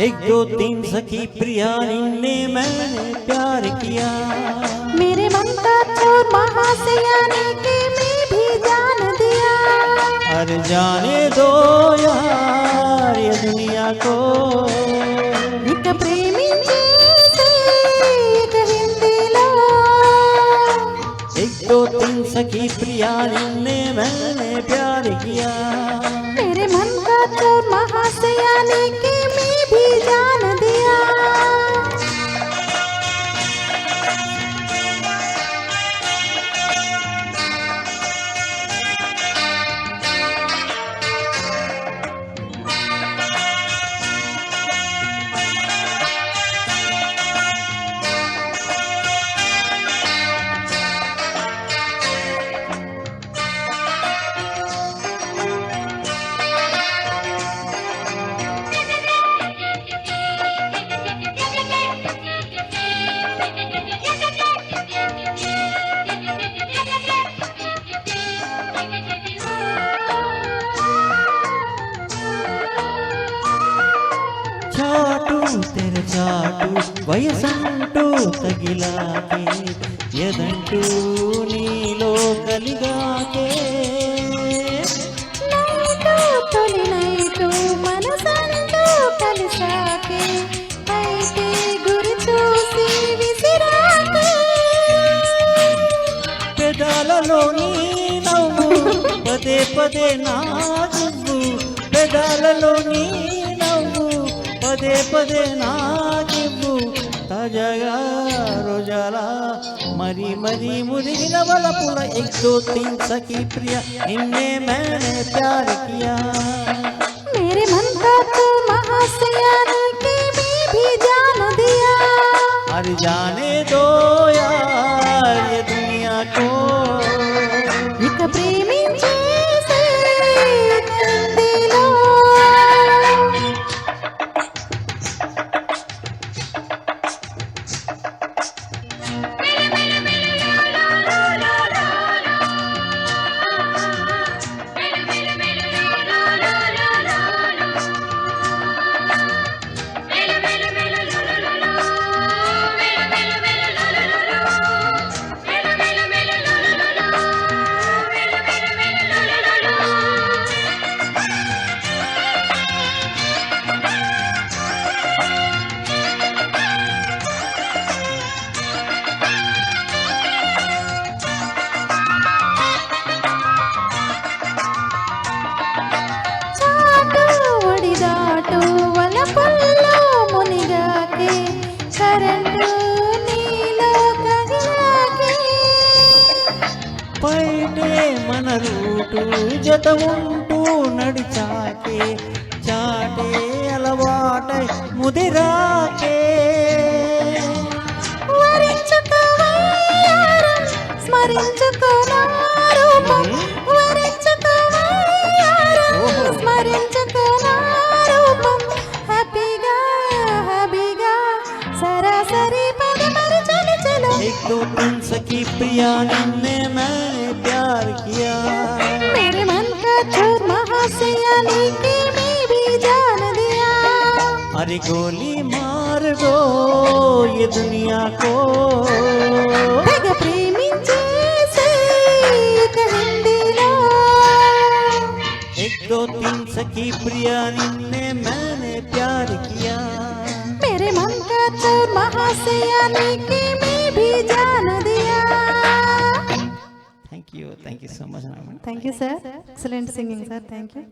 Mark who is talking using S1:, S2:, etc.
S1: एक दो तीन सखी प्रिया ने मैंने प्यार किया।
S2: मेरे मन का चोर महासयानी के मैं भी जान दिया।
S1: अरे जाने दो यार ये दुनिया को,
S2: एक प्रेमी जैसे एक हिंदी लो।
S1: एक दो तीन सखी प्रिया ने मैंने प्यार किया।
S2: मेरे मन का चोर महासयानी के मैं भी जान दिया।
S1: చాటు తెర చాటు వయసంటూ తగిలాకే ఎదంటూ నీలో కలిగాకే.
S2: నైటు తొలి నైటు మనసంటూ కలిసాకే అయితే గురి చూసి విసిరాకే.
S1: పెదాలలో నీ నవ్వు పదే పదే నా నువ్వు, పెదాలలో నీ నవ్వు పదే పదే నాకివ్వు. తాజాగా రోజాలా మరి మరి మురిగిన వలపుల. एक दो तीन सखी प्रिया इनने मैंने प्यार किया।
S2: मेरे मन का तो महासयानी के मैं भी जान दिया।
S1: अरे जाने दो यार ये दुनिया को,
S2: एक प्रेमी जैसे एक हिंदी लो।
S1: పైటే మన రూటు జత ఉంటూ నడిచాకే, చాటే అలవాటై ముదిరాకే. एक दो तीन सखी प्रिया ने मैंने प्यार किया।
S2: मेरे मन का चोर महासयानी के मैं भी जान दिया।
S1: अरे गोली मार दो ये दुनिया को,
S2: एक प्रेमी जैसे एक हिंदी लो।
S1: एक दो तीन सखी प्रिया ने मैंने प्यार किया।
S2: मेरे मन का चोर महासयानी के मैं भी जान दिया।
S1: Thank you so much.
S2: Thank you sir, excellent singing sir, thank you.